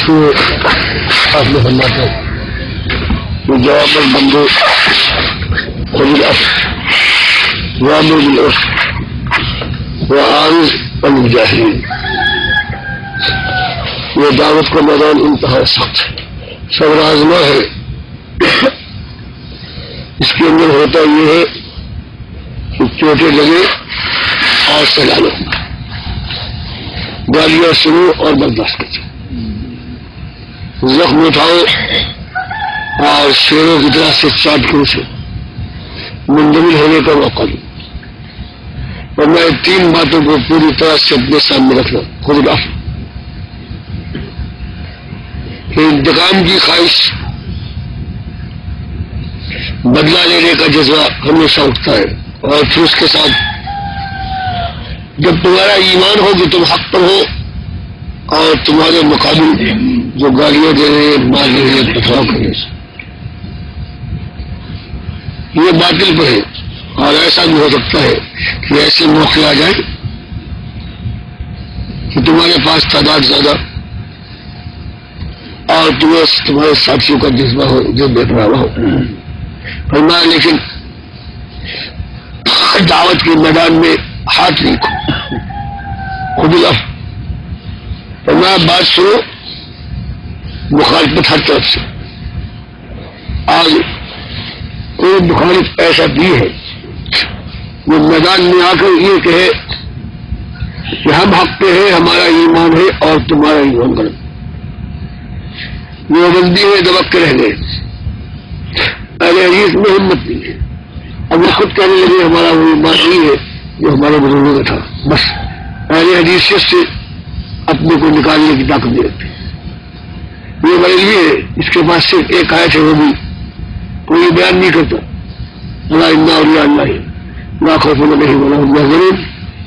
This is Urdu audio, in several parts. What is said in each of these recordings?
مشہور آپ نے فرماتے ہیں کہ جواب البندو خذ العفو وامر بالعرف وعارض عن الجاہلین. یہ دعوت کا میدان انتہائی سخت ہے، صبر آزما ہے. اس کے اندر ہوتا یہ ہے کہ چوٹیں لگے اور سلا لو، گالیاں سنو اور برداشت کرو، زخم اٹھاؤ اور شیروں کی طرح سے چاٹ کے اسے منجمد ہونے کا موقع دو. اور میں تین باتوں کو پوری طرح سے اپنے سامنے رکھنا. خود العفو، انتقام کی خواہش، بدلہ لینے کا جذبہ ہمیشہ اٹھتا ہے، اور پھر اس کے ساتھ جب تمہارا ایمان ہو کہ تم حق پر ہو اور تمہارے مقابل جو گالیاں دے رہے ہیں، مار رہے ہیں، پتھراؤ کر رہے ہیں، یہ باطل پر ہے. اور ایسا بھی ہو سکتا ہے کہ ایسے موقع آ جائیں کہ تمہارے پاس تعداد زیادہ اور تمہارے ساتھیوں کا جذبہ ہو جو بے پرواہ ہو. فرمایا لیکن دعوت کے میدان میں ہاتھ نہیں کھو. خود العفو، فرمایا بات سنو، مخالفت ہر طرف سے. آج کوئی مخالف ایسا بھی ہے وہ میدان میں آ کر یہ کہے کہ ہم حق پہ ہیں، ہمارا ایمان ہے اور تمہارا ایمان غلط. وہ بندی میں دبک کے رہ گئے. اہل حدیث میں ہمت نہیں ہے. اب وہ خود کہنے لگے ہمارا وہ ایمان نہیں ہے جو ہمارے بزرگوں کا تھا. بس اہل حدیث سے اپنے کو نکالنے کی طاقت نہیں رکھتے. یہ بریلوی ہے، اس کے پاس صرف ایک آیت ہے، وہ بھی کوئی بیان نہیں کرتا. اللہ انا اولیاء اللہ لا خوف علیہم ولا هم يحزنون،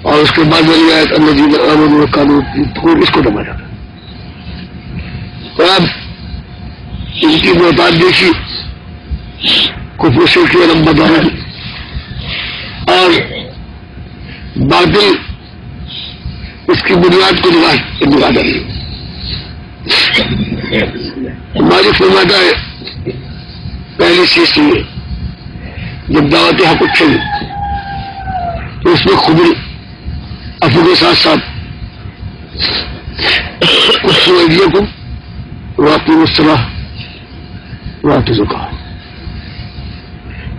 اور اس کے بعد والی آیت الذین آمنوا وکانوا یتقون، اس کو دبا جاتا. اور اب ان کی محتاج دیکھی کفر سے کی علم بدانا اور باطل اس کی بنیاد کو نگاہ ڈالی. مالک فرماتا ہے پہلی چیز یہ جب دعوت حق اچھلی تو اس میں خود عفو کے ساتھ ساتھ ایدیکم واقعی الصلاۃ وآتوا الزکاۃ.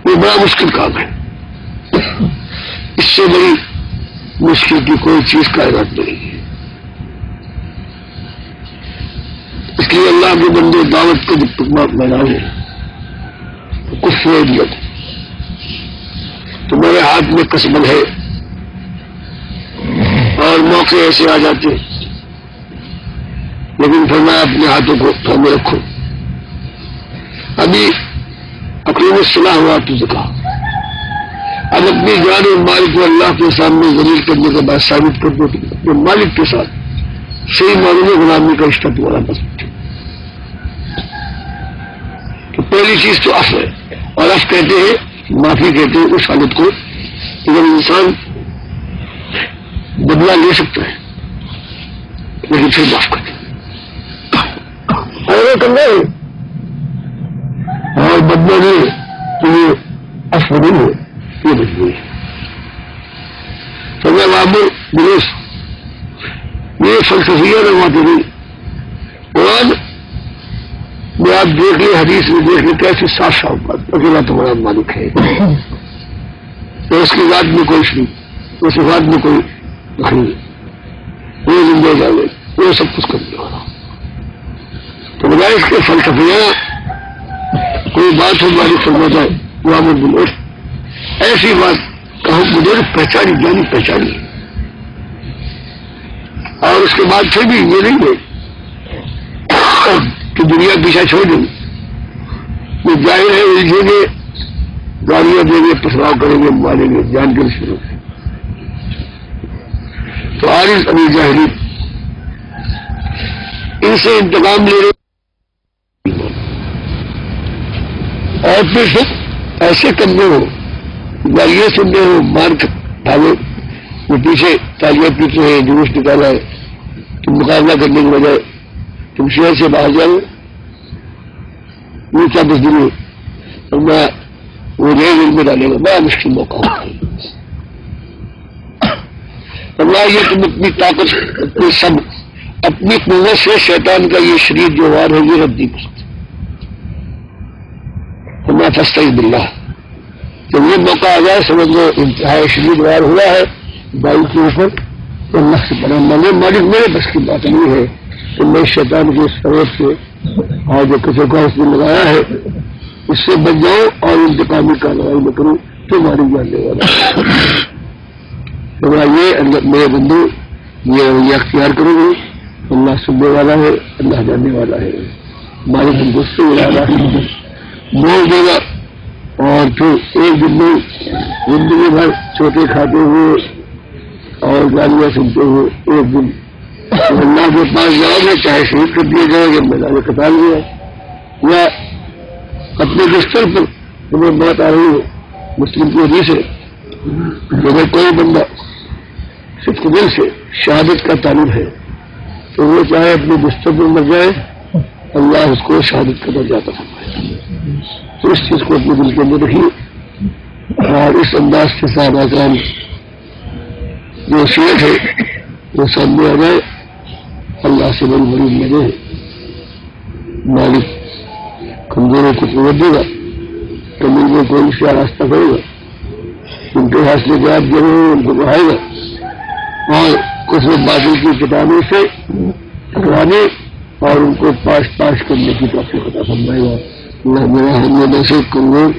یہ بڑا مشکل کام ہے. اس سے بڑی مشکل کی کوئی چیز کائنات نہیں ہے. اس لیے اللہ کے بندے دعوت کے جب تک میدان ہے کفر ایدیکم، تمہارے ہاتھ میں کسبل ہے اور موقع ایسے آ جاتے، لیکن فرمایا اپنے ہاتھوں کو تھامے رکھو. ابھی اقیم الصلاۃ وآتوا الزکاۃ، اب اپنی جان اور مال کو اللہ کے سامنے ذلیل کرنے کے بعد ثابت کر دو کہ اپنے مالک کے ساتھ صحیح معنوں میں غلامی کا رشتہ تمہارا پسند ہے. تو پہلی چیز تو عفو ہے. اور عفو کہتے ہیں، معافی کہتے ہیں اس حالت کو کہ جب انسان بدلہ لے سکتا ہے لیکن پھر معاف کرتے اور بدلہ نہیں تو یہ عفو نہیں ہے، یہ مجبوری ہے. تو میں معمول بلوس یہ فلسفیہ میں باتیں نہیں. قرآن میں آپ دیکھ لیں، حدیث میں دیکھ لیں کیسے صاف صاف بات اکیلا تمہارا مالک ہے، تو اس کی ذات میں کوئی شریک، اس صفات میں کوئی نہیں، وہ زندہ جاوے، وہ سب کچھ کرنے والا. تو بجائے اس کے فلسفیہ کوئی بات ہو مالک فرماتا ہے وامر بالعرف، ایسی بات کہو بزرگ پہچانی جانی پہچانی. اور اس کے بعد پھر بھی یہ نہیں ہے کہ دنیا پیچھا چھوڑ دیں، وہ ظاہر ہے الجھیں گے، گالیاں دیں گے، پسراؤ کریں گے، ماریں گے، جان کے شروع سے. تو عارض عن الجاہلین، ان سے انتقام لے رہے اور پھر ایسے کرنے ہو، گالیاں سننے ہو، مار کھانے، وہ پیچھے تالیاں پیچھے ہیں، جلوس نکالا ہے، تو مقابلہ کرنے کی بجائے تم شہر سے باہر جاؤ وہ 10 دن میں اور میں وہ ریل میں ڈالے گا، بڑا مشکل موقع ہوتا ہے۔ اللہ یہ تم اپنی طاقت اپنے سب اپنی قوت سے شیطان کا یہ شریر جو وار ہے یہ رد نہیں کر سکتے۔ ہمارا فاستعذ باللہ، جب یہ موقع آ جائے سمجھ لو انتہائی شدید وار ہوا ہے بائی کے اوپر، تو اللہ سے پناہ مانگے، مالک میرے بس کی بات نہیں ہے کہ میں شیطان کے اس فریب سے اور جو کسی کو اس نے لگایا ہے اس سے بچ جاؤں اور انتقامی کارروائی نہ کروں تو ماری جانے والا یہ میرے بندو یہ رویہ اختیار کروں گے، اللہ سننے والا ہے، اللہ جاننے والا ہے، مالک ہم کو سے بول دے گا۔ اور پھر ایک دن میں زندگی بھر چھوٹے کھاتے ہوئے اور گالیاں سنتے ہوئے ایک دن اللہ کے پاس جاؤ گے، چاہے شہید کر دیا جائے گا، میدان قتال گیا یا اپنے بستر پر تمہیں بات آ رہی ہے مسلم کی حدیث ہے کہ اگر کوئی بندہ صرف دل سے شہادت کا طالب ہے تو وہ چاہے اپنے بستر پر مر جائے، اللہ اس کو شہادت کا درجہ عطا فرمائے۔ تو اس چیز کو اپنے دل کے اندر رکھیے اور اس انداز کے ساتھ آسان جو سیرت ہے وہ سامنے آ جائے۔ اللہ سے بڑی بڑی امیدیں ہیں، مالک کمزوروں کو قوت دے گا، کمزوروں کو ان سے راستہ کرے گا، ان کے حاصل کے آپ جو ان کو بڑھائے گا اور کچھ باطل کی کتابوں سے ٹکرانے اور ان کو پاش کرنے کی توفیق عطا فرمائے گا۔ اللہ میرا ہم ایسے کمزور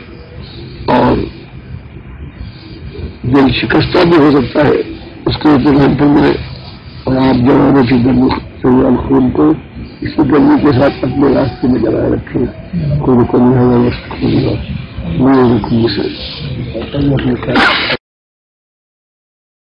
اور دل شکستہ بھی ہو سکتا ہے، اس کو اتنا فرمائے اور آپ جوانوں کی گرمی خون کو اسی گرمی کے ساتھ اپنے راستے میں لگائے رکھیں۔ کوئی رکن نہیں ہوگا،